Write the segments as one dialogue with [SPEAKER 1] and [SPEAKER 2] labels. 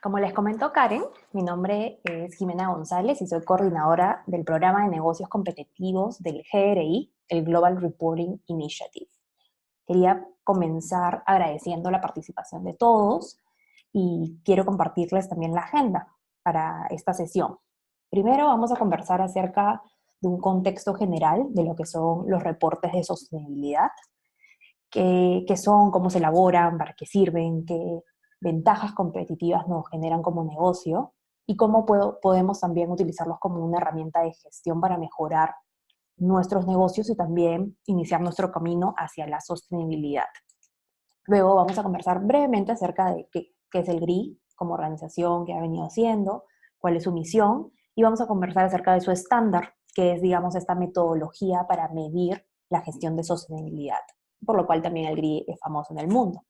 [SPEAKER 1] Como les comentó Karen, mi nombre es Jimena González y soy coordinadora del programa de negocios competitivos del GRI, el Global Reporting Initiative. Quería comenzar agradeciendo la participación de todos y quiero compartirles también la agenda para esta sesión. Primero vamos a conversar acerca de un contexto general de lo que son los reportes de sostenibilidad, qué son, cómo se elaboran, para qué sirven, qué ventajas competitivas nos generan como negocio y cómo podemos también utilizarlos como una herramienta de gestión para mejorar nuestros negocios y también iniciar nuestro camino hacia la sostenibilidad. Luego vamos a conversar brevemente acerca de qué es el GRI como organización, qué ha venido haciendo, cuál es su misión, y vamos a conversar acerca de su estándar, que es, digamos, esta metodología para medir la gestión de sostenibilidad, por lo cual también el GRI es famoso en el mundo.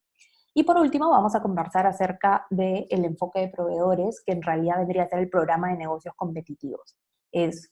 [SPEAKER 1] Y por último, vamos a conversar acerca del enfoque de proveedores, que en realidad vendría a ser el programa de negocios competitivos. Es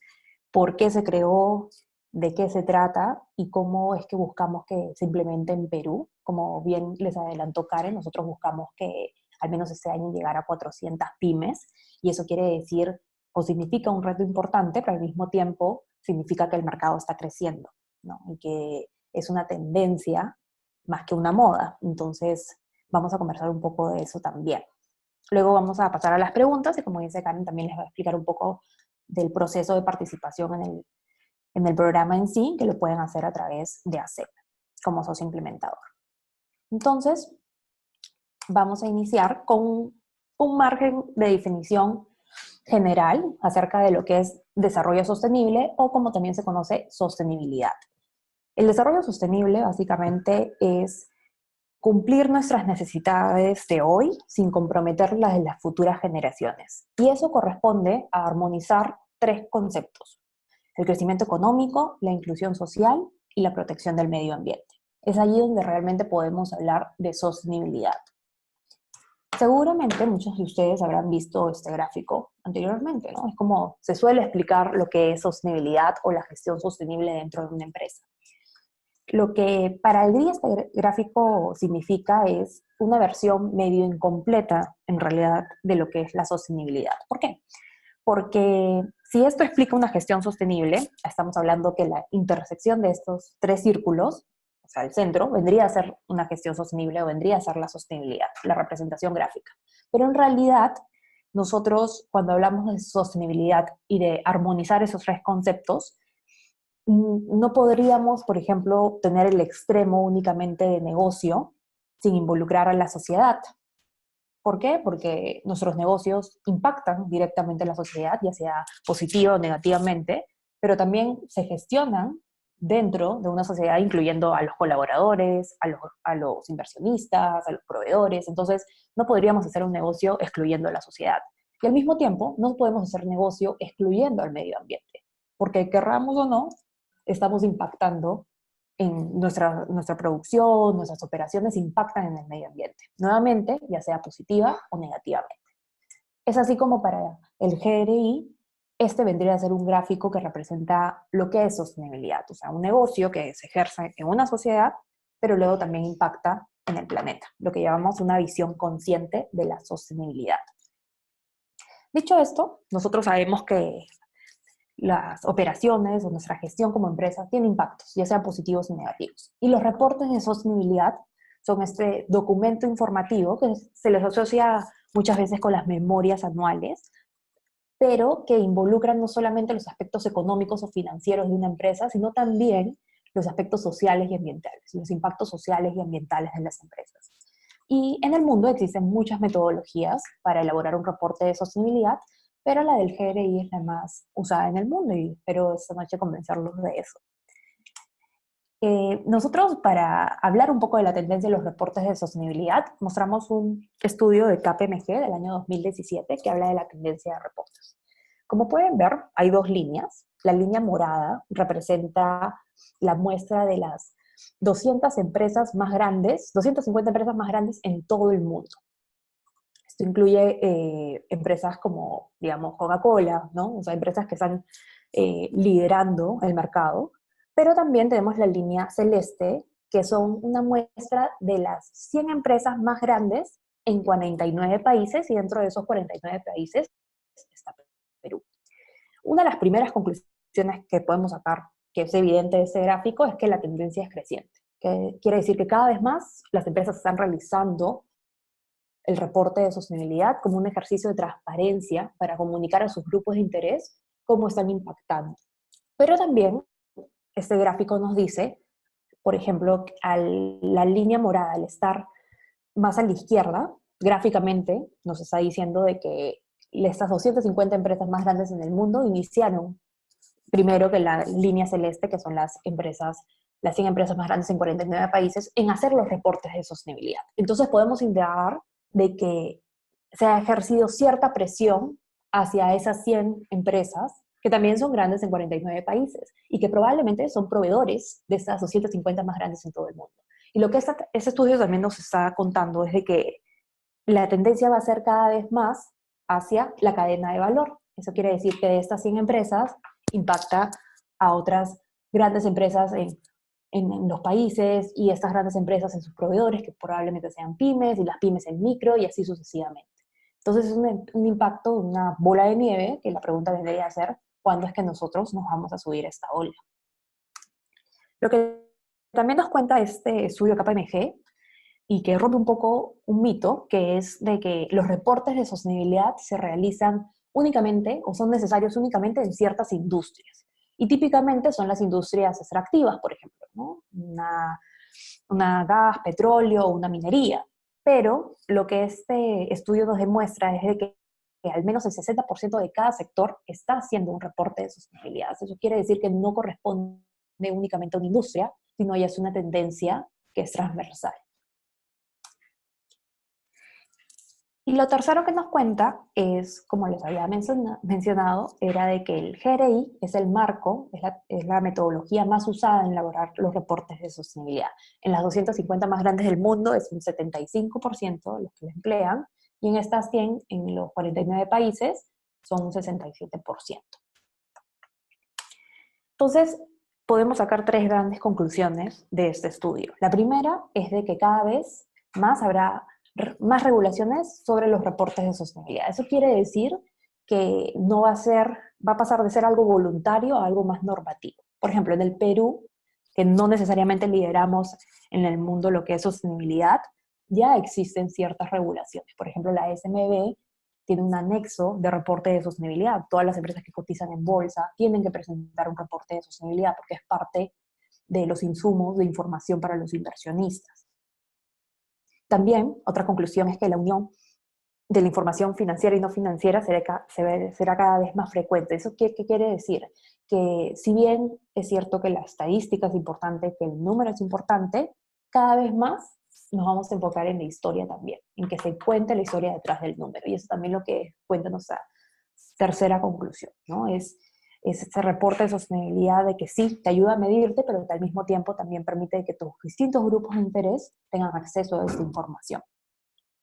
[SPEAKER 1] por qué se creó, de qué se trata y cómo es que buscamos que se implemente en Perú. Como bien les adelantó Karen, nosotros buscamos que al menos este año llegara a 400 pymes, y eso quiere decir o significa un reto importante, pero al mismo tiempo significa que el mercado está creciendo, ¿no? Y que es una tendencia más que una moda. Entonces, vamos a conversar un poco de eso también. Luego vamos a pasar a las preguntas y, como dice Karen, también les voy a explicar un poco del proceso de participación en el programa en sí, que lo pueden hacer a través de ACEP como socio implementador. Entonces, vamos a iniciar con un margen de definición general acerca de lo que es desarrollo sostenible o como también se conoce sostenibilidad. El desarrollo sostenible básicamente es cumplir nuestras necesidades de hoy sin comprometer las de las futuras generaciones. Y eso corresponde a armonizar tres conceptos: el crecimiento económico, la inclusión social y la protección del medio ambiente. Es allí donde realmente podemos hablar de sostenibilidad. Seguramente muchos de ustedes habrán visto este gráfico anteriormente, ¿no? Es como se suele explicar lo que es sostenibilidad o la gestión sostenible dentro de una empresa. Lo que para el GRI este gráfico significa es una versión medio incompleta, en realidad, de lo que es la sostenibilidad. ¿Por qué? Porque si esto explica una gestión sostenible, estamos hablando que la intersección de estos tres círculos, o sea, el centro, vendría a ser una gestión sostenible o vendría a ser la sostenibilidad, la representación gráfica. Pero en realidad, nosotros cuando hablamos de sostenibilidad y de armonizar esos tres conceptos, no podríamos, por ejemplo, tener el extremo únicamente de negocio sin involucrar a la sociedad. ¿Por qué? Porque nuestros negocios impactan directamente en la sociedad, ya sea positiva o negativamente, pero también se gestionan dentro de una sociedad, incluyendo a los colaboradores, a los inversionistas, a los proveedores. Entonces, no podríamos hacer un negocio excluyendo a la sociedad. Y al mismo tiempo, no podemos hacer negocio excluyendo al medio ambiente, porque querramos o no, estamos impactando en nuestra producción, nuestras operaciones impactan en el medio ambiente, nuevamente, ya sea positiva o negativamente. Es así como para el GRI, este vendría a ser un gráfico que representa lo que es sostenibilidad, o sea, un negocio que se ejerce en una sociedad, pero luego también impacta en el planeta, lo que llamamos una visión consciente de la sostenibilidad. Dicho esto, nosotros sabemos que las operaciones o nuestra gestión como empresa tiene impactos, ya sean positivos y negativos. Y los reportes de sostenibilidad son este documento informativo que se les asocia muchas veces con las memorias anuales, pero que involucran no solamente los aspectos económicos o financieros de una empresa, sino también los aspectos sociales y ambientales, los impactos sociales y ambientales de las empresas. Y en el mundo existen muchas metodologías para elaborar un reporte de sostenibilidad, pero la del GRI es la más usada en el mundo y espero esta noche convencerlos de eso. Nosotros, para hablar un poco de la tendencia de los reportes de sostenibilidad, mostramos un estudio de KPMG del año 2017 que habla de la tendencia de reportes. Como pueden ver, hay dos líneas. La línea morada representa la muestra de las 200 empresas más grandes, 250 empresas más grandes en todo el mundo. Esto incluye empresas como, digamos, Coca-Cola, ¿no? O sea, empresas que están liderando el mercado, pero también tenemos la línea celeste, que son una muestra de las 100 empresas más grandes en 49 países y dentro de esos 49 países está Perú. Una de las primeras conclusiones que podemos sacar, que es evidente de este gráfico, es que la tendencia es creciente. Que quiere decir que cada vez más las empresas están realizando el reporte de sostenibilidad como un ejercicio de transparencia para comunicar a sus grupos de interés cómo están impactando. Pero también este gráfico nos dice, por ejemplo, la línea morada, al estar más a la izquierda, gráficamente nos está diciendo de que estas 250 empresas más grandes en el mundo iniciaron primero que la línea celeste, que son las 100 empresas más grandes en 49 países, en hacer los reportes de sostenibilidad. Entonces podemos indagar de que se ha ejercido cierta presión hacia esas 100 empresas, que también son grandes en 49 países, y que probablemente son proveedores de estas 250 más grandes en todo el mundo. Y lo que ese estudio también nos está contando es de que la tendencia va a ser cada vez más hacia la cadena de valor. Eso quiere decir que de estas 100 empresas impacta a otras grandes empresas en los países y estas grandes empresas en sus proveedores, que probablemente sean pymes, y las pymes en micro, y así sucesivamente. Entonces es un impacto, una bola de nieve, que la pregunta vendría a ser, ¿cuándo es que nosotros nos vamos a subir a esta ola? Lo que también nos cuenta este estudio KPMG, y que rompe un poco un mito, que es de que los reportes de sostenibilidad se realizan únicamente o son necesarios únicamente en ciertas industrias. Y típicamente son las industrias extractivas, por ejemplo, ¿no? Una gas, petróleo, una minería. Pero lo que este estudio nos demuestra es de que al menos el 60% de cada sector está haciendo un reporte de sostenibilidad. Eso quiere decir que no corresponde únicamente a una industria, sino ya es una tendencia que es transversal. Y lo tercero que nos cuenta es, como les había mencionado, era de que el GRI es el marco, es la metodología más usada en elaborar los reportes de sostenibilidad. En las 250 más grandes del mundo es un 75% los que lo emplean, y en estas 100, en los 49 países, son un 67%. Entonces, podemos sacar tres grandes conclusiones de este estudio. La primera es de que cada vez más habrá más regulaciones sobre los reportes de sostenibilidad. Eso quiere decir que no va a pasar de ser algo voluntario a algo más normativo. Por ejemplo, en el Perú, que no necesariamente lideramos en el mundo lo que es sostenibilidad, ya existen ciertas regulaciones. Por ejemplo, la SMB tiene un anexo de reporte de sostenibilidad. Todas las empresas que cotizan en bolsa tienen que presentar un reporte de sostenibilidad porque es parte de los insumos de información para los inversionistas. También, otra conclusión es que la unión de la información financiera y no financiera será cada vez más frecuente. ¿Eso qué quiere decir? Que si bien es cierto que la estadística es importante, que el número es importante, cada vez más nos vamos a enfocar en la historia también, en que se cuente la historia detrás del número. Y eso también lo que cuenta nuestra tercera conclusión, ¿no? Es ese reporte de sostenibilidad de que sí, te ayuda a medirte, pero que al mismo tiempo también permite que tus distintos grupos de interés tengan acceso a esta información.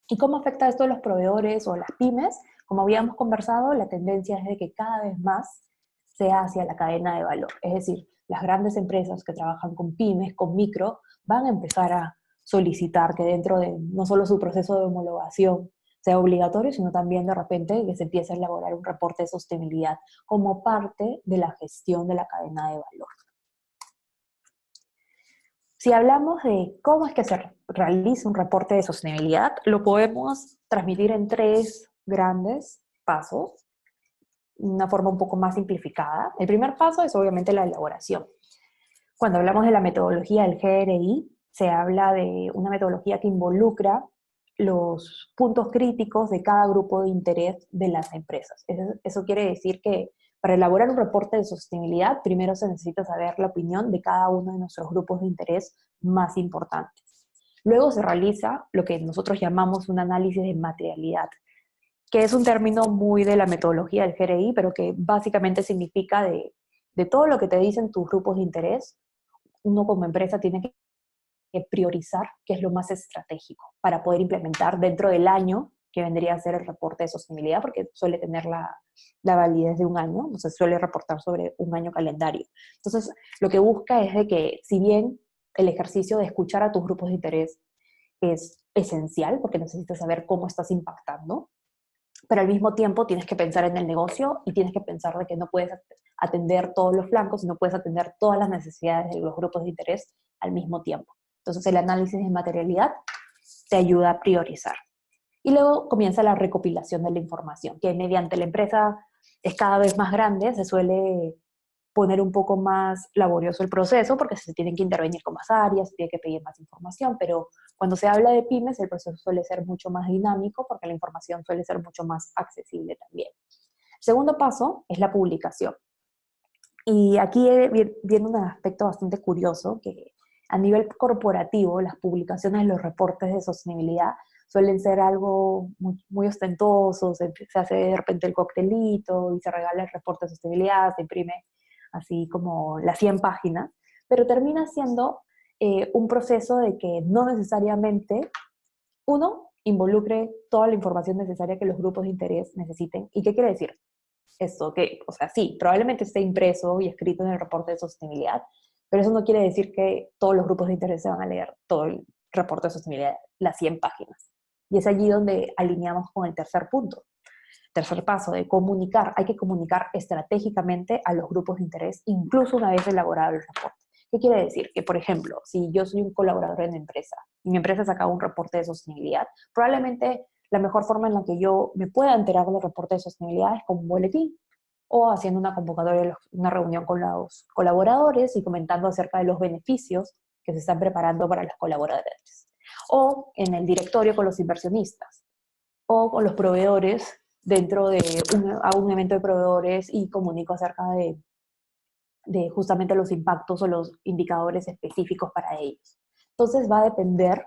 [SPEAKER 1] ¿Y cómo afecta esto a los proveedores o las pymes? Como habíamos conversado, la tendencia es de que cada vez más sea hacia la cadena de valor. Es decir, las grandes empresas que trabajan con pymes, con micro, van a empezar a solicitar que dentro de no solo su proceso de homologación sea obligatorio, sino también de repente que se empiece a elaborar un reporte de sostenibilidad como parte de la gestión de la cadena de valor. Si hablamos de cómo es que se realiza un reporte de sostenibilidad, lo podemos transmitir en tres grandes pasos, una forma un poco más simplificada. El primer paso es obviamente la elaboración. Cuando hablamos de la metodología del GRI, se habla de una metodología que involucra los puntos críticos de cada grupo de interés de las empresas. Eso quiere decir que para elaborar un reporte de sostenibilidad, primero se necesita saber la opinión de cada uno de nuestros grupos de interés más importantes. Luego se realiza lo que nosotros llamamos un análisis de materialidad, que es un término muy de la metodología del GRI, pero que básicamente significa de todo lo que te dicen tus grupos de interés, uno como empresa tiene que priorizar qué es lo más estratégico para poder implementar dentro del año que vendría a ser el reporte de sostenibilidad, porque suele tener la validez de un año, o sea, suele reportar sobre un año calendario. Entonces, lo que busca es de que, si bien el ejercicio de escuchar a tus grupos de interés es esencial porque necesitas saber cómo estás impactando, pero al mismo tiempo tienes que pensar en el negocio y tienes que pensar de que no puedes atender todos los flancos y no puedes atender todas las necesidades de los grupos de interés al mismo tiempo. Entonces el análisis de materialidad te ayuda a priorizar. Y luego comienza la recopilación de la información, que mediante la empresa es cada vez más grande, se suele poner un poco más laborioso el proceso porque se tienen que intervenir con más áreas, se tiene que pedir más información, pero cuando se habla de pymes el proceso suele ser mucho más dinámico porque la información suele ser mucho más accesible también. El segundo paso es la publicación. Y aquí viene un aspecto bastante curioso, que a nivel corporativo las publicaciones de los reportes de sostenibilidad suelen ser algo muy, muy ostentoso, se hace de repente el coctelito y se regala el reporte de sostenibilidad, se imprime así como las 100 páginas, pero termina siendo un proceso de que no necesariamente, uno, involucre toda la información necesaria que los grupos de interés necesiten. ¿Y qué quiere decir? Esto que, o sea, sí, probablemente esté impreso y escrito en el reporte de sostenibilidad, pero eso no quiere decir que todos los grupos de interés se van a leer todo el reporte de sostenibilidad, las 100 páginas. Y es allí donde alineamos con el tercer punto. Tercer paso, de comunicar. Hay que comunicar estratégicamente a los grupos de interés, incluso una vez elaborado el reporte. ¿Qué quiere decir? Que, por ejemplo, si yo soy un colaborador en la empresa y mi empresa saca un reporte de sostenibilidad, probablemente la mejor forma en la que yo me pueda enterar del reporte de sostenibilidad es con un boletín o haciendo una convocatoria, una reunión con los colaboradores y comentando acerca de los beneficios que se están preparando para los colaboradores. O en el directorio con los inversionistas o con los proveedores dentro de un evento de proveedores y comunico acerca de justamente los impactos o los indicadores específicos para ellos. Entonces va a depender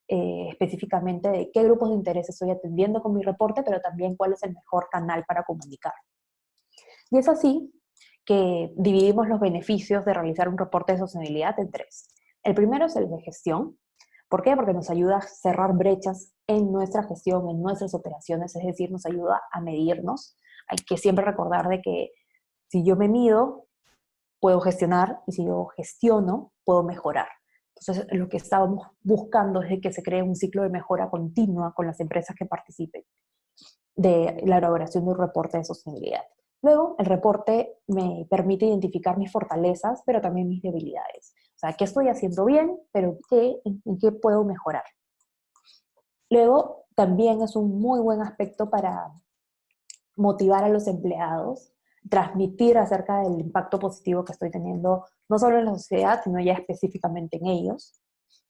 [SPEAKER 1] específicamente de qué grupos de interés estoy atendiendo con mi reporte, pero también cuál es el mejor canal para comunicar. Y es así que dividimos los beneficios de realizar un reporte de sostenibilidad en tres. El primero es el de gestión. ¿Por qué? Porque nos ayuda a cerrar brechas en nuestra gestión, en nuestras operaciones, es decir, nos ayuda a medirnos. Hay que siempre recordar de que si yo me mido, puedo gestionar, y si yo gestiono, puedo mejorar. Entonces, lo que estábamos buscando es de que se cree un ciclo de mejora continua con las empresas que participen de la elaboración de un reporte de sostenibilidad. Luego, el reporte me permite identificar mis fortalezas, pero también mis debilidades. O sea, qué estoy haciendo bien, pero en qué puedo mejorar. Luego, también es un muy buen aspecto para motivar a los empleados, transmitir acerca del impacto positivo que estoy teniendo, no solo en la sociedad, sino ya específicamente en ellos.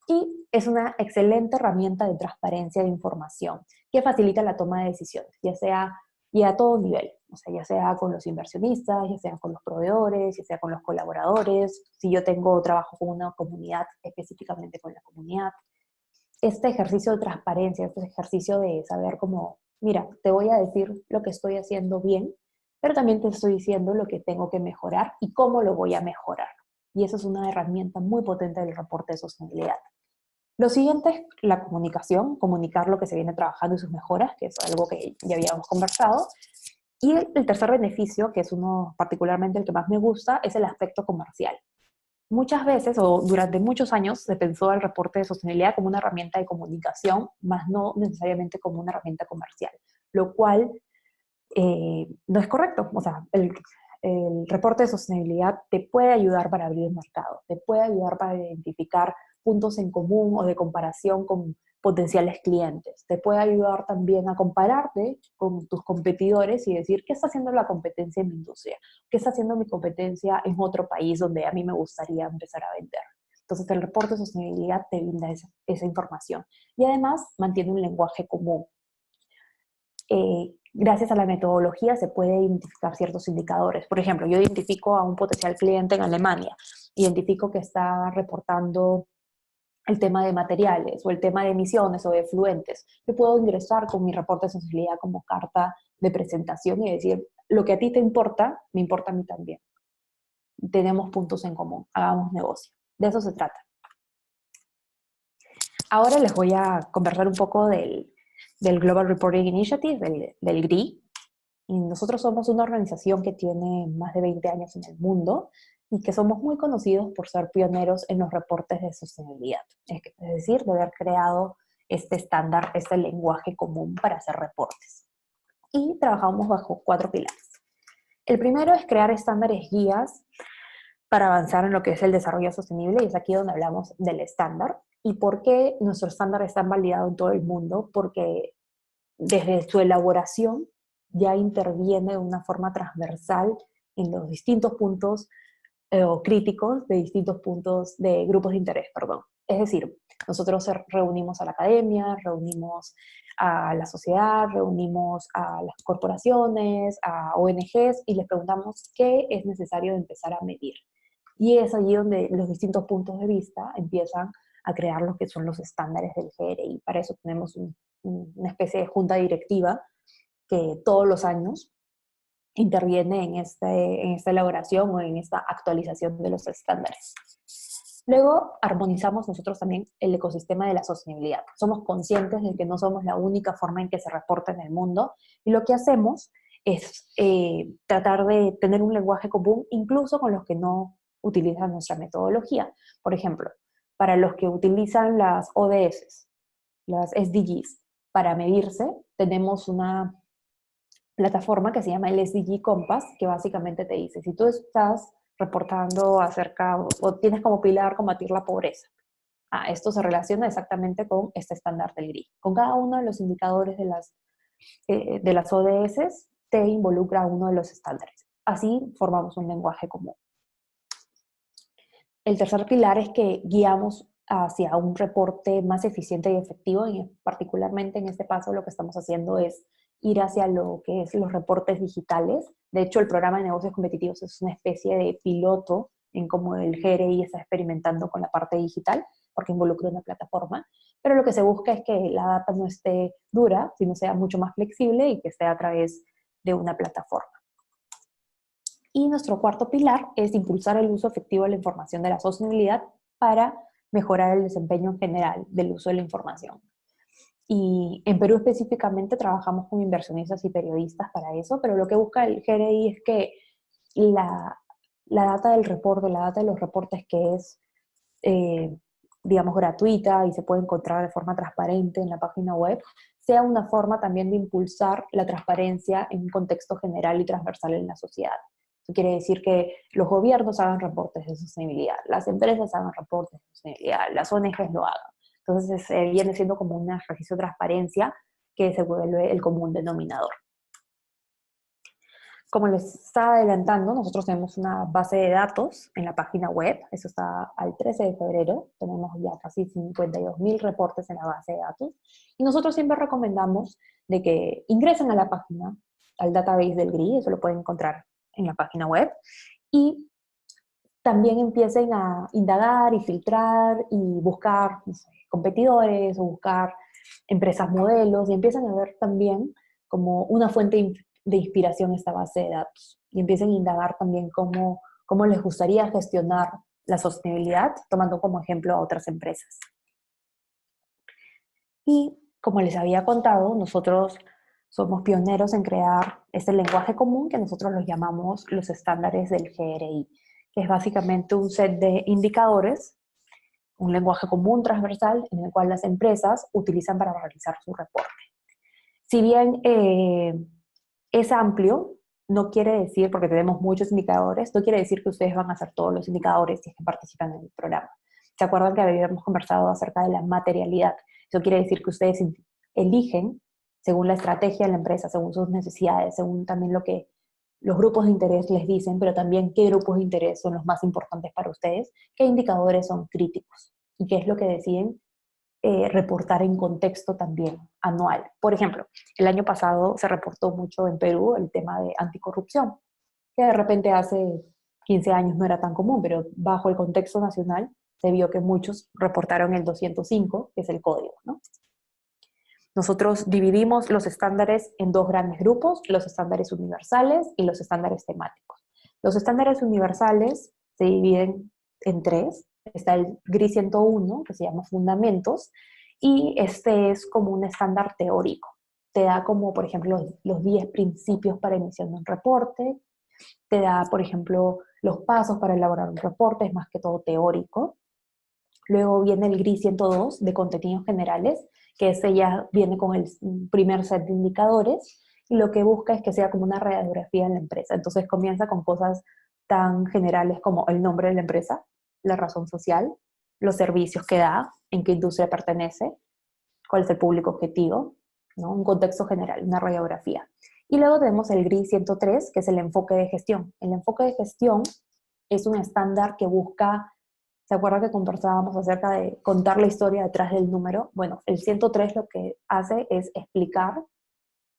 [SPEAKER 1] Y es una excelente herramienta de transparencia de información que facilita la toma de decisiones, ya sea y a todo nivel, o sea, ya sea con los inversionistas, ya sea con los proveedores, ya sea con los colaboradores, si yo tengo trabajo con una comunidad, específicamente con la comunidad. Este ejercicio de transparencia, este ejercicio de saber cómo, mira, te voy a decir lo que estoy haciendo bien, pero también te estoy diciendo lo que tengo que mejorar y cómo lo voy a mejorar. Y eso es una herramienta muy potente del reporte de sostenibilidad. Lo siguiente es la comunicación, comunicar lo que se viene trabajando y sus mejoras, que es algo que ya habíamos conversado. Y el tercer beneficio, que es uno particularmente el que más me gusta, es el aspecto comercial. Muchas veces, o durante muchos años, se pensó el reporte de sostenibilidad como una herramienta de comunicación, más no necesariamente como una herramienta comercial, lo cual no es correcto. O sea, el reporte de sostenibilidad te puede ayudar para abrir el mercado, te puede ayudar para identificar puntos en común o de comparación con potenciales clientes, te puede ayudar también a compararte con tus competidores y decir qué está haciendo la competencia en mi industria, qué está haciendo mi competencia en otro país donde a mí me gustaría empezar a vender. Entonces el reporte de sostenibilidad te brinda esa información y además mantiene un lenguaje común. Gracias a la metodología se puede identificar ciertos indicadores. Por ejemplo, yo identifico a un potencial cliente en Alemania, identifico que está reportando el tema de materiales o el tema de emisiones o de efluentes. Yo puedo ingresar con mi reporte de sostenibilidad como carta de presentación y decir, lo que a ti te importa, me importa a mí también. Tenemos puntos en común, hagamos negocio. De eso se trata. Ahora les voy a conversar un poco del Global Reporting Initiative, del GRI. Y nosotros somos una organización que tiene más de 20 años en el mundo y que somos muy conocidos por ser pioneros en los reportes de sostenibilidad. Es decir, de haber creado este estándar, este lenguaje común para hacer reportes. Y trabajamos bajo 4 pilares. El primero es crear estándares guías para avanzar en lo que es el desarrollo sostenible, y es aquí donde hablamos del estándar. ¿Y por qué nuestro estándar está validado en todo el mundo? Porque desde su elaboración ya interviene de una forma transversal en los distintos puntos o críticos de distintos puntos de grupos de interés, perdón. Es decir, nosotros reunimos a la academia, reunimos a la sociedad, reunimos a las corporaciones, a ONGs y les preguntamos qué es necesario empezar a medir. Y es allí donde los distintos puntos de vista empiezan a crear lo que son los estándares del GRI. Para eso tenemos una especie de junta directiva que todos los años interviene en esta elaboración o en esta actualización de los estándares. Luego, armonizamos nosotros también el ecosistema de la sostenibilidad. Somos conscientes de que no somos la única forma en que se reporta en el mundo, y lo que hacemos es tratar de tener un lenguaje común incluso con los que no utilizan nuestra metodología. Por ejemplo, para los que utilizan las ODS, las SDGs, para medirse, tenemos una plataforma que se llama el SDG Compass, que básicamente te dice, si tú estás reportando acerca o tienes como pilar combatir la pobreza, esto se relaciona exactamente con este estándar del GRI. Con cada uno de los indicadores de las ODS te involucra uno de los estándares. Así formamos un lenguaje común. El tercer pilar es que guiamos hacia un reporte más eficiente y efectivo, y particularmente en este paso lo que estamos haciendo es ir hacia lo que es los reportes digitales. De hecho, el programa de negocios competitivos es una especie de piloto en cómo el GRI está experimentando con la parte digital, porque involucra una plataforma, pero lo que se busca es que la data no esté dura, sino sea mucho más flexible y que esté a través de una plataforma. Y nuestro cuarto pilar es impulsar el uso efectivo de la información de la sostenibilidad para mejorar el desempeño en general del uso de la información. Y en Perú específicamente trabajamos con inversionistas y periodistas para eso, pero lo que busca el GRI es que la data del reporte, la data de los reportes que es, digamos, gratuita y se puede encontrar de forma transparente en la página web, sea una forma también de impulsar la transparencia en un contexto general y transversal en la sociedad. Eso quiere decir que los gobiernos hagan reportes de sostenibilidad, las empresas hagan reportes de sostenibilidad, las ONGs lo hagan. Entonces viene siendo como un ejercicio de transparencia que se vuelve el común denominador. Como les estaba adelantando, nosotros tenemos una base de datos en la página web, eso está al 13 de febrero, tenemos ya casi 52.000 reportes en la base de datos, y nosotros siempre recomendamos de que ingresen a la página, al database del GRI, eso lo pueden encontrar en la página web, y también empiecen a indagar y filtrar y buscar, no sé, competidores o buscar empresas modelos, y empiezan a ver también como una fuente de inspiración esta base de datos, y empiecen a indagar también cómo les gustaría gestionar la sostenibilidad, tomando como ejemplo a otras empresas. Y como les había contado, nosotros somos pioneros en crear este lenguaje común que nosotros los llamamos los estándares del GRI, que es básicamente un set de indicadores, un lenguaje común transversal en el cual las empresas utilizan para realizar su reporte. Si bien es amplio, no quiere decir, porque tenemos muchos indicadores, no quiere decir que ustedes van a hacer todos los indicadores si es que participan en el programa. ¿Se acuerdan que habíamos conversado acerca de la materialidad? Eso quiere decir que ustedes eligen, según la estrategia de la empresa, según sus necesidades, según también lo que los grupos de interés les dicen, pero también qué grupos de interés son los más importantes para ustedes, qué indicadores son críticos y qué es lo que deciden reportar en contexto también anual. Por ejemplo, el año pasado se reportó mucho en Perú el tema de anticorrupción, que de repente hace 15 años no era tan común, pero bajo el contexto nacional se vio que muchos reportaron el 205, que es el código, ¿no? Nosotros dividimos los estándares en dos grandes grupos, los estándares universales y los estándares temáticos. Los estándares universales se dividen en tres. Está el GRI 101, que se llama Fundamentos, y este es como un estándar teórico. Te da como, por ejemplo, los 10 principios para emisión de un reporte, te da, por ejemplo, los pasos para elaborar un reporte, es más que todo teórico. Luego viene el GRI 102 de contenidos generales, que ese ya viene con el primer set de indicadores, y lo que busca es que sea como una radiografía en la empresa. Entonces comienza con cosas tan generales como el nombre de la empresa, la razón social, los servicios que da, en qué industria pertenece, cuál es el público objetivo, ¿no? Un contexto general, una radiografía. Y luego tenemos el GRI 103, que es el enfoque de gestión. El enfoque de gestión es un estándar que busca, ¿se acuerda que conversábamos acerca de contar la historia detrás del número? Bueno, el 103 lo que hace es explicar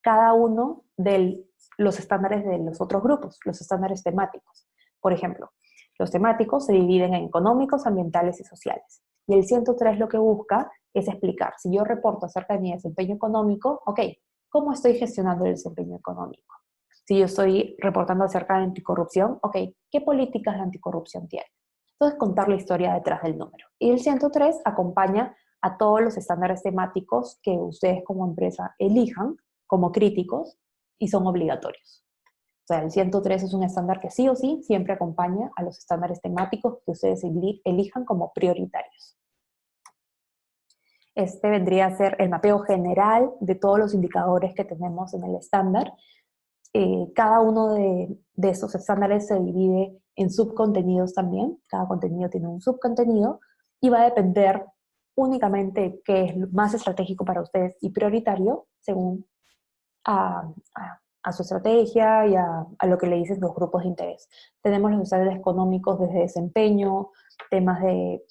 [SPEAKER 1] cada uno de los estándares de los otros grupos, los estándares temáticos. Por ejemplo, los temáticos se dividen en económicos, ambientales y sociales. Y el 103 lo que busca es explicar, si yo reporto acerca de mi desempeño económico, ok, ¿cómo estoy gestionando el desempeño económico? Si yo estoy reportando acerca de anticorrupción, ok, ¿qué políticas de anticorrupción tiene? Entonces, contar la historia detrás del número. Y el 103 acompaña a todos los estándares temáticos que ustedes como empresa elijan como críticos y son obligatorios. O sea, el 103 es un estándar que sí o sí siempre acompaña a los estándares temáticos que ustedes elijan como prioritarios. Este vendría a ser el mapeo general de todos los indicadores que tenemos en el estándar. Cada uno de esos estándares se divide en subcontenidos también. Cada contenido tiene un subcontenido y va a depender únicamente qué es más estratégico para ustedes y prioritario según a su estrategia y a lo que le dicen los grupos de interés. Tenemos los estándares económicos desde desempeño, temas de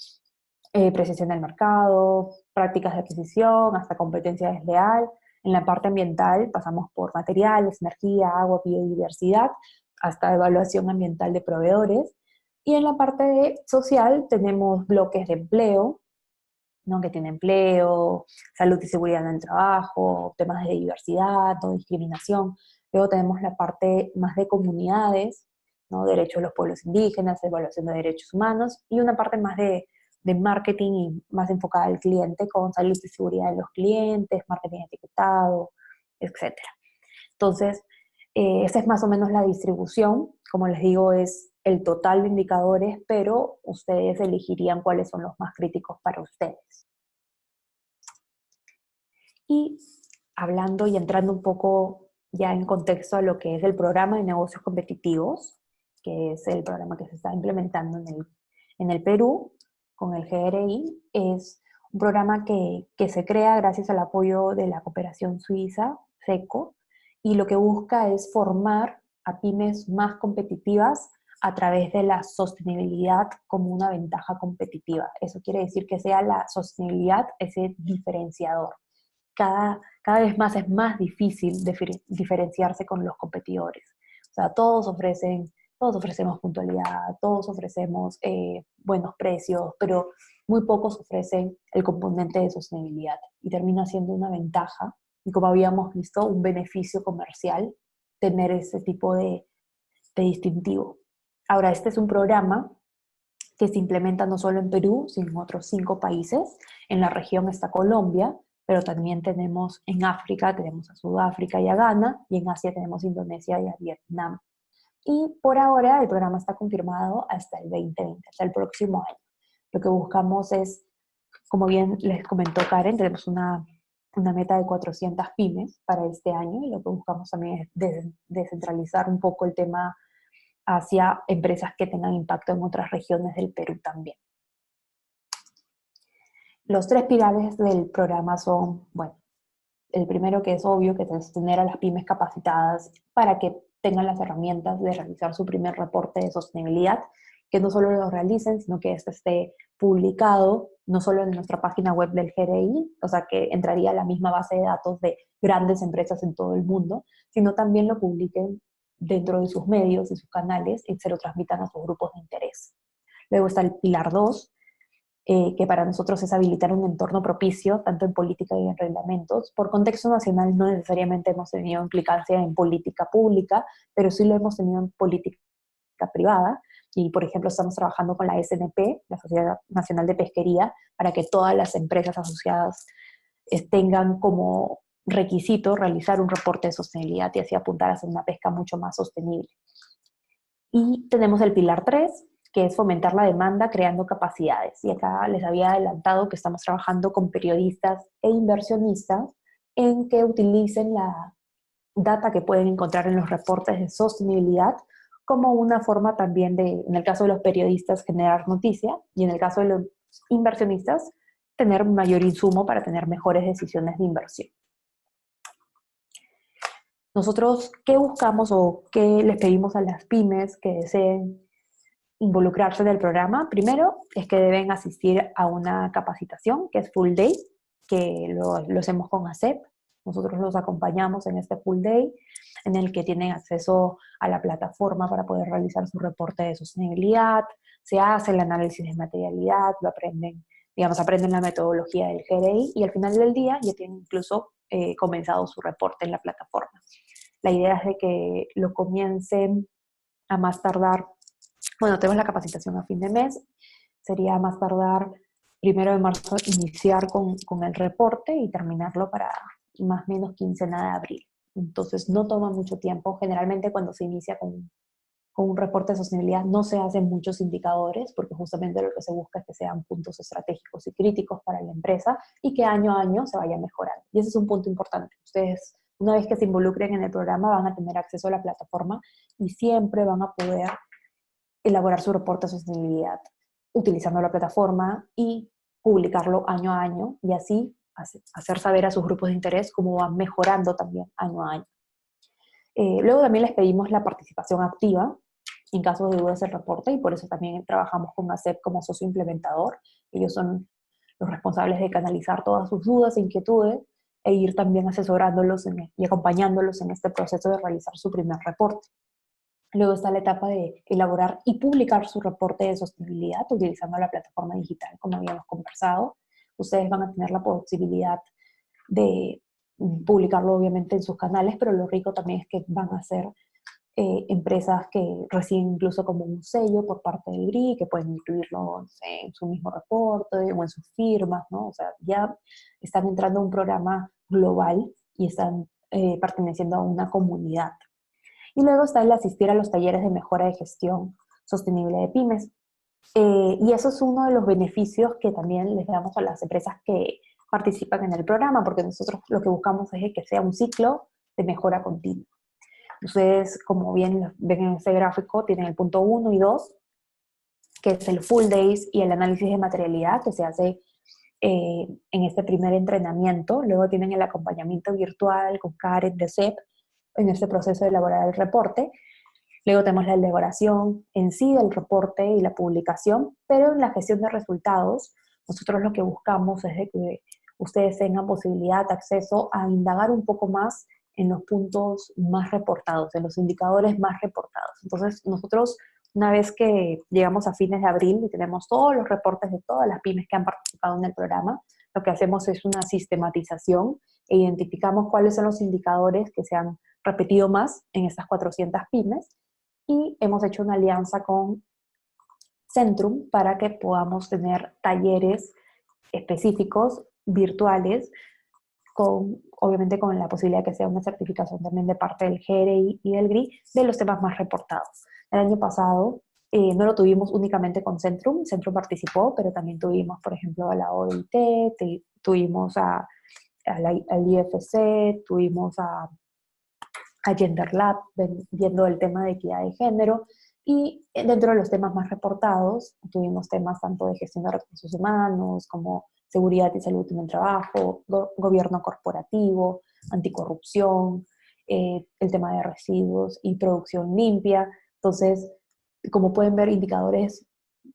[SPEAKER 1] precisión del mercado, prácticas de adquisición, hasta competencia desleal. En la parte ambiental pasamos por materiales, energía, agua, biodiversidad, hasta evaluación ambiental de proveedores. Y en la parte social tenemos bloques de empleo, ¿no? Que tiene empleo, salud y seguridad en el trabajo, temas de diversidad, no discriminación. Luego tenemos la parte más de comunidades, ¿no? Derechos de los pueblos indígenas, evaluación de derechos humanos, y una parte más de marketing y más enfocada al cliente con salud y seguridad de los clientes, marketing etiquetado, etc. Entonces, esa es más o menos la distribución. Como les digo, es el total de indicadores, pero ustedes elegirían cuáles son los más críticos para ustedes. Y hablando y entrando un poco ya en contexto a lo que es el programa de negocios competitivos, que es el programa que se está implementando en el Perú con el GRI, es un programa que se crea gracias al apoyo de la cooperación suiza, SECO, y lo que busca es formar a pymes más competitivas a través de la sostenibilidad como una ventaja competitiva. Eso quiere decir que sea la sostenibilidad ese diferenciador. Cada vez más es más difícil diferenciarse con los competidores. O sea, todos ofrecemos puntualidad, todos ofrecemos buenos precios, pero muy pocos ofrecen el componente de sostenibilidad y termina siendo una ventaja y, como habíamos visto, un beneficio comercial tener ese tipo de distintivo. Ahora, este es un programa que se implementa no solo en Perú, sino en otros 5 países. En la región está Colombia, pero también tenemos en África, tenemos a Sudáfrica y a Ghana, y en Asia tenemos Indonesia y a Vietnam. Y por ahora el programa está confirmado hasta el 2020, hasta el próximo año. Lo que buscamos es, como bien les comentó Karen, tenemos una meta de 400 pymes para este año, y lo que buscamos también es descentralizar un poco el tema hacia empresas que tengan impacto en otras regiones del Perú también. Los 3 pilares del programa son, bueno, el primero, que es obvio, que es tener a las pymes capacitadas para que tengan las herramientas de realizar su primer reporte de sostenibilidad, que no solo lo realicen, sino que este esté publicado, no solo en nuestra página web del GRI, o sea, que entraría a la misma base de datos de grandes empresas en todo el mundo, sino también lo publiquen dentro de sus medios y sus canales y se lo transmitan a sus grupos de interés. Luego está el pilar 2, que para nosotros es habilitar un entorno propicio, tanto en política y en reglamentos. Por contexto nacional no necesariamente hemos tenido implicancia en política pública, pero sí lo hemos tenido en política privada. Y, por ejemplo, estamos trabajando con la SNP, la Sociedad Nacional de Pesquería, para que todas las empresas asociadas tengan como requisito realizar un reporte de sostenibilidad y así apuntar a hacer una pesca mucho más sostenible. Y tenemos el pilar 3, que es fomentar la demanda creando capacidades. Y acá les había adelantado que estamos trabajando con periodistas e inversionistas en que utilicen la data que pueden encontrar en los reportes de sostenibilidad como una forma también de, en el caso de los periodistas, generar noticia y en el caso de los inversionistas, tener un mayor insumo para tener mejores decisiones de inversión. Nosotros, ¿qué buscamos o qué les pedimos a las pymes que deseen involucrarse en el programa? Primero, es que deben asistir a una capacitación que es Full Day, que lo hacemos con ACEP. Nosotros los acompañamos en este Full Day, en el que tienen acceso a la plataforma para poder realizar su reporte de sostenibilidad, se hace el análisis de materialidad, lo aprenden, digamos, aprenden la metodología del GRI y al final del día ya tienen incluso comenzado su reporte en la plataforma. La idea es de que lo comiencen a más tardar, bueno, tenemos la capacitación a fin de mes, sería a más tardar 1 de marzo iniciar con el reporte y terminarlo para más o menos quincena de abril. Entonces no toma mucho tiempo. Generalmente cuando se inicia con un reporte de sostenibilidad no se hacen muchos indicadores porque justamente lo que se busca es que sean puntos estratégicos y críticos para la empresa y que año a año se vaya mejorando. Y ese es un punto importante. Ustedes, una vez que se involucren en el programa, van a tener acceso a la plataforma y siempre van a poder elaborar su reporte de sostenibilidad utilizando la plataforma y publicarlo año a año y así hacer saber a sus grupos de interés cómo van mejorando también año a año. Luego también les pedimos la participación activa en caso de dudas del reporte y por eso también trabajamos con ACEP como socio implementador. Ellos son los responsables de canalizar todas sus dudas e inquietudes e ir también asesorándolos y acompañándolos en este proceso de realizar su primer reporte. Luego está la etapa de elaborar y publicar su reporte de sostenibilidad utilizando la plataforma digital, como habíamos conversado. Ustedes van a tener la posibilidad de publicarlo obviamente en sus canales, pero lo rico también es que van a ser empresas que reciben incluso como un sello por parte del GRI, que pueden incluirlo, no sé, en su mismo reporte o en sus firmas, ¿no? O sea, ya están entrando a un programa global y están perteneciendo a una comunidad. Y luego está el asistir a los talleres de mejora de gestión sostenible de pymes. Y eso es uno de los beneficios que también les damos a las empresas que participan en el programa, porque nosotros lo que buscamos es que sea un ciclo de mejora continua. Ustedes, como bien ven en ese gráfico, tienen el punto 1 y 2, que es el full days y el análisis de materialidad que se hace en este primer entrenamiento. Luego tienen el acompañamiento virtual con Karen de CEP en este proceso de elaborar el reporte. Luego tenemos la elaboración en sí del reporte y la publicación, pero en la gestión de resultados, nosotros lo que buscamos es de que ustedes tengan posibilidad, acceso a indagar un poco más en los puntos más reportados, en los indicadores más reportados. Entonces, nosotros, una vez que llegamos a fines de abril y tenemos todos los reportes de todas las pymes que han participado en el programa, lo que hacemos es una sistematización e identificamos cuáles son los indicadores que se han repetido más en estas 400 pymes y hemos hecho una alianza con Centrum para que podamos tener talleres específicos, virtuales, obviamente con la posibilidad de que sea una certificación también de parte del GRI y del GRI de los temas más reportados. El año pasado no lo tuvimos únicamente con Centrum participó, pero también tuvimos, por ejemplo, a la OIT, tuvimos al IFC, tuvimos a Gender Lab, viendo el tema de equidad de género, y dentro de los temas más reportados, tuvimos temas tanto de gestión de recursos humanos, como seguridad y salud en el trabajo, gobierno corporativo, anticorrupción, el tema de residuos y producción limpia. Entonces, como pueden ver, indicadores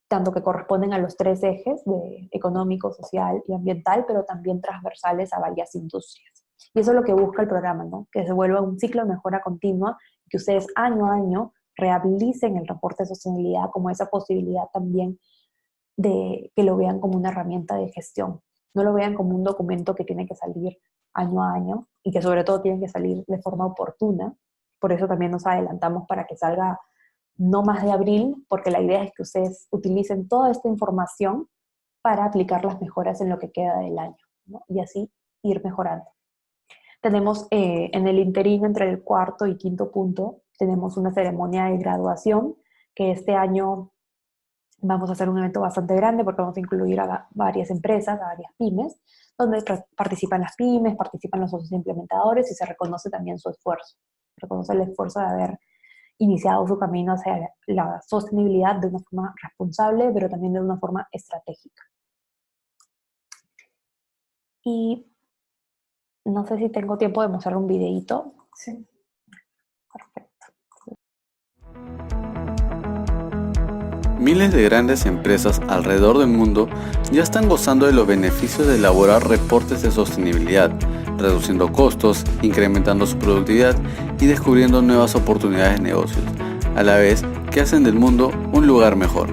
[SPEAKER 1] tanto que corresponden a los 3 ejes de económico, social y ambiental, pero también transversales a varias industrias. Y eso es lo que busca el programa, ¿no? Que se vuelva un ciclo de mejora continua, que ustedes año a año rehabiliten el reporte de sostenibilidad como esa posibilidad también de que lo vean como una herramienta de gestión. No lo vean como un documento que tiene que salir año a año y que sobre todo tiene que salir de forma oportuna. Por eso también nos adelantamos para que salga no más de abril, porque la idea es que ustedes utilicen toda esta información para aplicar las mejoras en lo que queda del año, ¿no? Y así ir mejorando. Tenemos en el interín entre el cuarto y quinto punto, tenemos una ceremonia de graduación que este año Vamos a hacer un evento bastante grande porque vamos a incluir a varias empresas, a varias pymes, donde participan las pymes, participan los socios implementadores y se reconoce también su esfuerzo. Reconoce el esfuerzo de haber iniciado su camino hacia la sostenibilidad de una forma responsable, pero también de una forma estratégica. Y no sé si tengo tiempo de mostrar un videíto.
[SPEAKER 2] Sí.
[SPEAKER 1] Perfecto.
[SPEAKER 3] Miles de grandes empresas alrededor del mundo ya están gozando de los beneficios de elaborar reportes de sostenibilidad, reduciendo costos, incrementando su productividad y descubriendo nuevas oportunidades de negocios, a la vez que hacen del mundo un lugar mejor.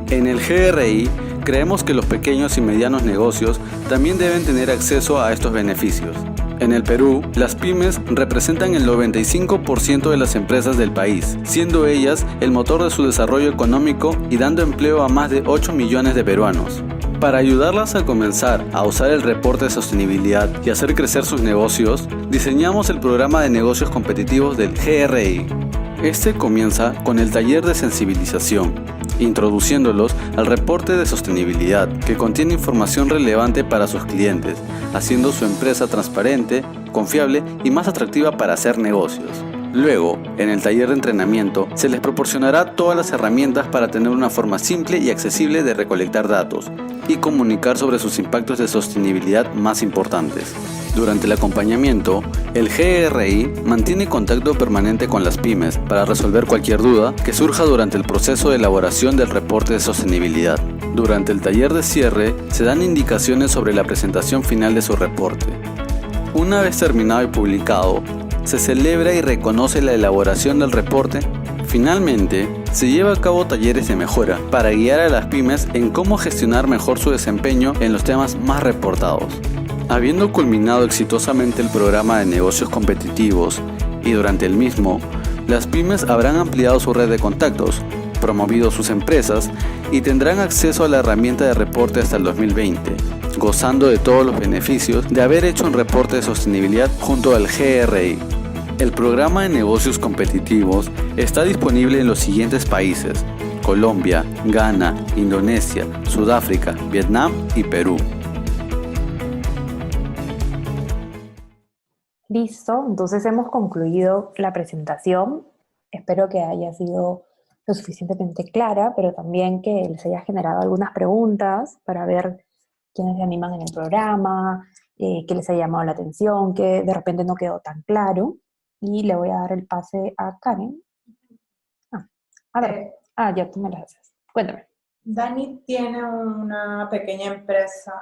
[SPEAKER 3] En el GRI creemos que los pequeños y medianos negocios también deben tener acceso a estos beneficios. En el Perú, las pymes representan el 95% de las empresas del país, siendo ellas el motor de su desarrollo económico y dando empleo a más de 8 millones de peruanos. Para ayudarlas a comenzar a usar el reporte de sostenibilidad y hacer crecer sus negocios, diseñamos el programa de negocios competitivos del GRI. Este comienza con el taller de sensibilización, introduciéndolos al reporte de sostenibilidad, que contiene información relevante para sus clientes, haciendo su empresa transparente, confiable y más atractiva para hacer negocios. Luego, en el taller de entrenamiento, se les proporcionará todas las herramientas para tener una forma simple y accesible de recolectar datos y comunicar sobre sus impactos de sostenibilidad más importantes. Durante el acompañamiento, el GRI mantiene contacto permanente con las pymes para resolver cualquier duda que surja durante el proceso de elaboración del reporte de sostenibilidad. Durante el taller de cierre, se dan indicaciones sobre la presentación final de su reporte. Una vez terminado y publicado, se celebra y reconoce la elaboración del reporte. Finalmente, se lleva a cabo talleres de mejora para guiar a las pymes en cómo gestionar mejor su desempeño en los temas más reportados. Habiendo culminado exitosamente el programa de negocios competitivos y durante el mismo, las pymes habrán ampliado su red de contactos, promovido sus empresas y tendrán acceso a la herramienta de reporte hasta el 2020, gozando de todos los beneficios de haber hecho un reporte de sostenibilidad junto al GRI. El programa de negocios competitivos está disponible en los siguientes países: Colombia, Ghana, Indonesia, Sudáfrica, Vietnam y Perú.
[SPEAKER 1] Listo, entonces hemos concluido la presentación. Espero que haya sido lo suficientemente clara, pero también que les haya generado algunas preguntas para ver quiénes se animan en el programa, qué les ha llamado la atención, qué de repente no quedó tan claro. Y le voy a dar el pase a Karen. A ver, ya tú me las haces. Cuéntame.
[SPEAKER 2] Dani tiene una pequeña empresa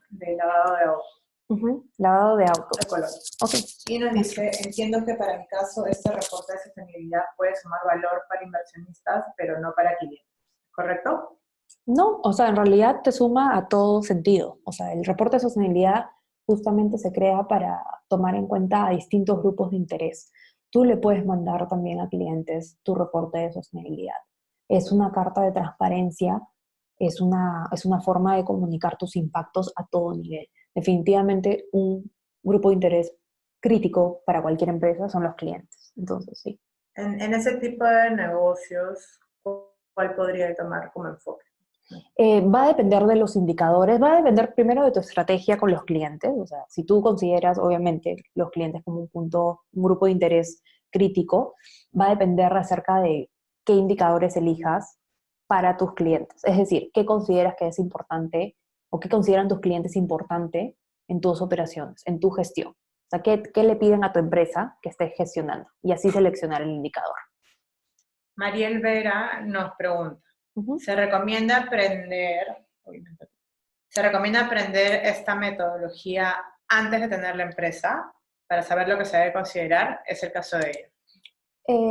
[SPEAKER 2] de lavado de autos.
[SPEAKER 1] Lavado de autos.
[SPEAKER 2] De color.
[SPEAKER 1] Okay.
[SPEAKER 2] Y nos dice, entiendo que para mi caso este reporte de sostenibilidad puede sumar valor para inversionistas, pero no para clientes. ¿Correcto?
[SPEAKER 1] No, o sea, en realidad te suma a todo sentido. O sea, el reporte de sostenibilidad justamente se crea para tomar en cuenta a distintos grupos de interés. Tú le puedes mandar también a clientes tu reporte de sostenibilidad. Es una carta de transparencia, es una forma de comunicar tus impactos a todo nivel. Definitivamente un grupo de interés crítico para cualquier empresa son los clientes. Entonces, sí.
[SPEAKER 2] En ese tipo de negocios, ¿cuál podría tomar como enfoque?
[SPEAKER 1] Va a depender de los indicadores, va a depender primero de tu estrategia con los clientes. O sea, si tú consideras, obviamente, los clientes como un grupo de interés crítico, va a depender acerca de qué indicadores elijas para tus clientes. Es decir, qué consideras que es importante o qué consideran tus clientes importante en tus operaciones, en tu gestión. O sea, qué le piden a tu empresa que estés gestionando y así seleccionar el indicador.
[SPEAKER 2] Mariel Vera nos pregunta, ¿se recomienda aprender esta metodología antes de tener la empresa para saber lo que se debe considerar? Es el caso de ella.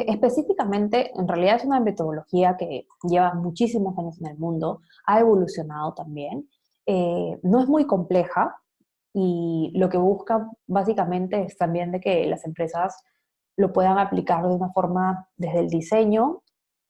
[SPEAKER 1] Específicamente, en realidad es una metodología que lleva muchísimos años en el mundo, ha evolucionado también, no es muy compleja y lo que busca básicamente es también de que las empresas lo puedan aplicar de una forma desde el diseño.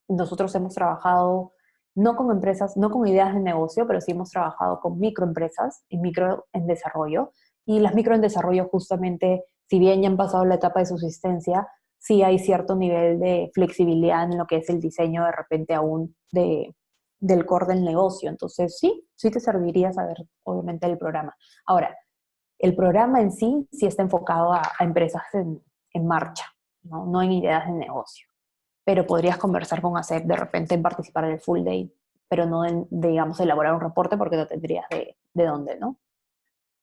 [SPEAKER 1] Nosotros hemos trabajado no con empresas, no con ideas de negocio, pero sí hemos trabajado con microempresas y micro en desarrollo. Y las micro en desarrollo justamente, si bien ya han pasado la etapa de subsistencia, sí hay cierto nivel de flexibilidad en lo que es el diseño de repente aún de del core del negocio. Entonces, sí te serviría saber, obviamente, el programa. Ahora, el programa en sí está enfocado a empresas en marcha, ¿no? No en ideas de negocio. Pero podrías conversar con ASEP de repente en participar en el full day, pero no en, digamos, elaborar un reporte porque no tendrías de dónde, ¿no?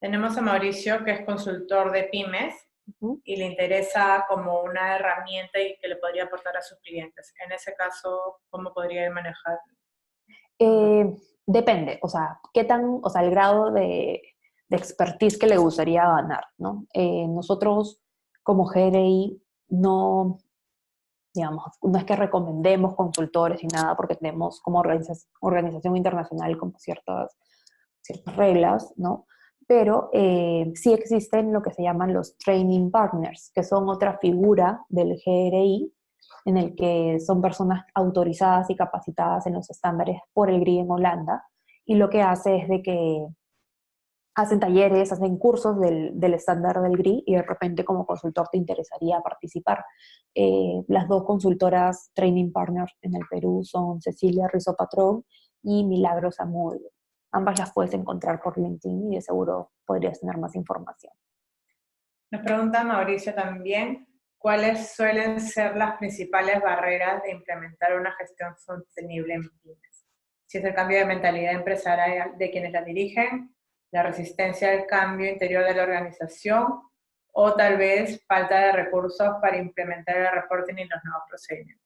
[SPEAKER 2] Tenemos a Mauricio, que es consultor de pymes, y le interesa como una herramienta y que le podría aportar a sus clientes. En ese caso, ¿cómo podría manejar?
[SPEAKER 1] Depende, o sea, el grado de expertise que le gustaría ganar, ¿no? Nosotros como GRI no, digamos, no es que recomendemos consultores y nada, porque tenemos como organización internacional como ciertas reglas, ¿no? Pero sí existen lo que se llaman los training partners, que son otra figura del GRI, en el que son personas autorizadas y capacitadas en los estándares por el GRI en Holanda, y lo que hace es de que hacen talleres, hacen cursos del estándar del GRI y de repente como consultor te interesaría participar. Las dos consultoras training partners en el Perú son Cecilia Rizzo Patrón y Milagros Amudio. Ambas las puedes encontrar por LinkedIn y de seguro podrías tener más información.
[SPEAKER 2] Nos pregunta Mauricio también, ¿cuáles suelen ser las principales barreras de implementar una gestión sostenible en pymes? Si es el cambio de mentalidad empresarial de quienes la dirigen, la resistencia al cambio interior de la organización, o tal vez falta de recursos para implementar el reporting y los nuevos procedimientos.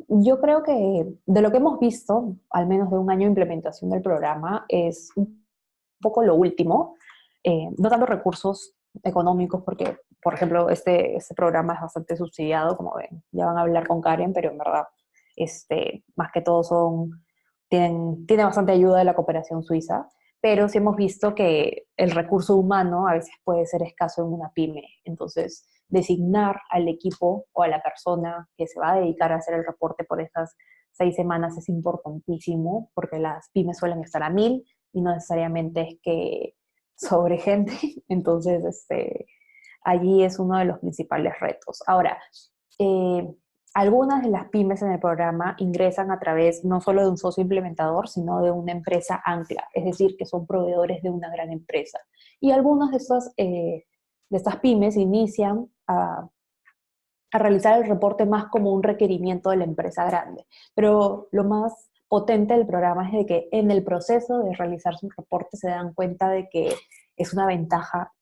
[SPEAKER 1] Yo creo que de lo que hemos visto, al menos de un año de implementación del programa, es un poco lo último, no tanto recursos económicos, porque, por ejemplo, este programa es bastante subsidiado, como ven, ya van a hablar con Karen, pero en verdad, más que todo tiene bastante ayuda de la cooperación suiza, pero sí hemos visto que el recurso humano a veces puede ser escaso en una pyme, entonces designar al equipo o a la persona que se va a dedicar a hacer el reporte por esas 6 semanas es importantísimo, porque las pymes suelen estar a 1000 y no necesariamente es que sobre gente, entonces allí es uno de los principales retos. Ahora, algunas de las pymes en el programa ingresan a través no solo de un socio implementador, sino de una empresa ancla, es decir, que son proveedores de una gran empresa. Y algunas de estas pymes inician a realizar el reporte más como un requerimiento de la empresa grande. Pero lo más potente del programa es de que en el proceso de realizar su reporte se dan cuenta de que es una ventaja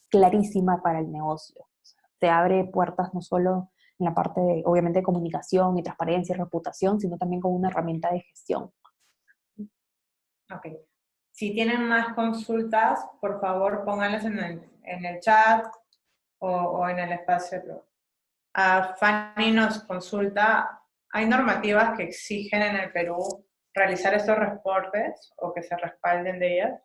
[SPEAKER 1] clarísima para el negocio. O sea, te abre puertas no solo en la parte de, obviamente, de comunicación y transparencia y reputación, sino también como una herramienta de gestión.
[SPEAKER 2] Ok. Si tienen más consultas, por favor pónganlas en el chat o en el espacio. Fanny nos consulta, ¿hay normativas que exigen en el Perú realizar estos reportes o que se respalden de ellas?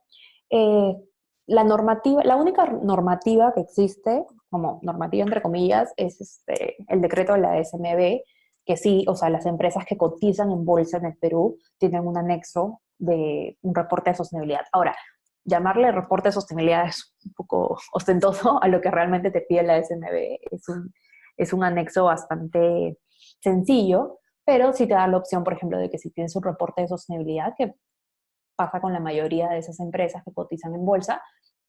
[SPEAKER 1] La única normativa que existe, como normativa entre comillas, es el decreto de la SMB, que sí, o sea, las empresas que cotizan en bolsa en el Perú tienen un anexo de un reporte de sostenibilidad. Ahora, llamarle reporte de sostenibilidad es un poco ostentoso a lo que realmente te pide la SMB. Es un anexo bastante sencillo, pero sí te da la opción, por ejemplo, de que si tienes un reporte de sostenibilidad, que pasa con la mayoría de esas empresas que cotizan en bolsa,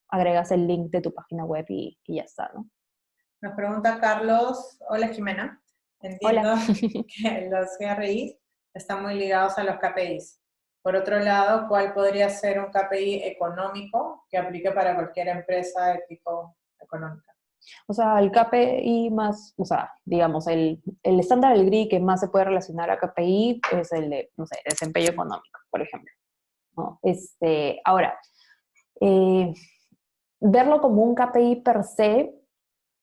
[SPEAKER 1] agregas el link de tu página web y ya está, ¿no?
[SPEAKER 2] Nos pregunta Carlos, hola Jimena, entiendo
[SPEAKER 1] Hola.
[SPEAKER 2] que los GRI están muy ligados a los KPIs. Por otro lado, ¿cuál podría ser un KPI económico que aplique para cualquier empresa de tipo económica?
[SPEAKER 1] O sea, el KPI más, o sea, digamos, el estándar del GRI que más se puede relacionar a KPI es el de, no sé, desempeño económico, por ejemplo, ¿no? Ahora, verlo como un KPI per se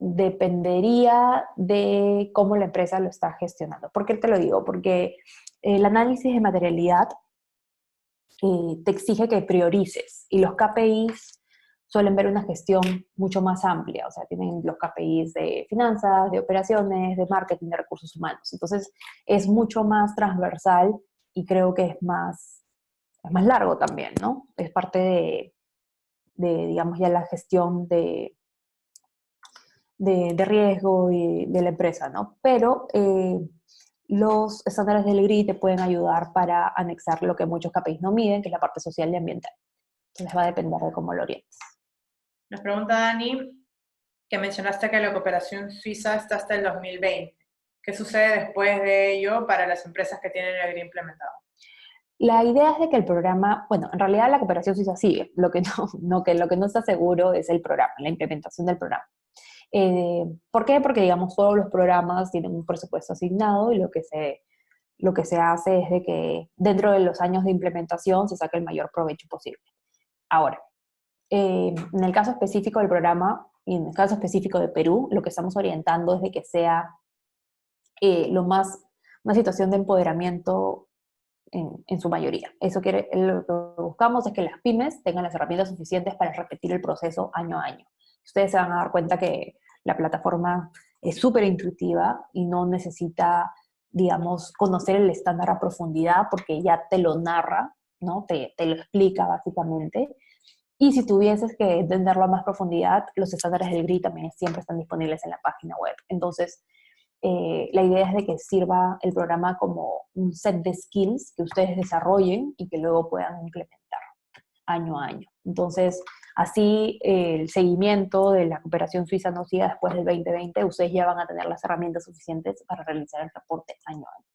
[SPEAKER 1] dependería de cómo la empresa lo está gestionando. ¿Por qué te lo digo? Porque el análisis de materialidad te exige que priorices y los KPIs suelen ver una gestión mucho más amplia, o sea, tienen los KPIs de finanzas, de operaciones, de marketing, de recursos humanos. Entonces, es mucho más transversal y creo que es más largo también, ¿no? Es parte digamos, ya la gestión de riesgo y de la empresa, ¿no? Pero los estándares del GRI te pueden ayudar para anexar lo que muchos KPIs no miden, que es la parte social y ambiental. Entonces va a depender de cómo lo orientes.
[SPEAKER 2] Nos pregunta Dani, que mencionaste que la cooperación suiza está hasta el 2020. ¿Qué sucede después de ello para las empresas que tienen el GRI implementado?
[SPEAKER 1] La idea es de que el programa, bueno, en realidad la cooperación suiza sigue, lo que no está seguro es el programa, la implementación del programa. ¿Por qué? Porque, digamos, todos los programas tienen un presupuesto asignado y lo que se hace es de que dentro de los años de implementación se saque el mayor provecho posible. Ahora, en el caso específico del programa, y en el caso específico de Perú, lo que estamos orientando es de que sea una situación de empoderamiento en su mayoría. Lo que buscamos es que las pymes tengan las herramientas suficientes para repetir el proceso año a año. Ustedes se van a dar cuenta que la plataforma es súper intuitiva y no necesita, digamos, conocer el estándar a profundidad porque ya te lo narra, ¿no? Te lo explica básicamente. Y si tuvieses que entenderlo a más profundidad, los estándares del GRI también siempre están disponibles en la página web. Entonces, la idea es de que sirva el programa como un set de skills que ustedes desarrollen y que luego puedan implementar año a año. Entonces, así el seguimiento de la cooperación suiza no siga después del 2020, ustedes ya van a tener las herramientas suficientes para realizar el reporte año a año.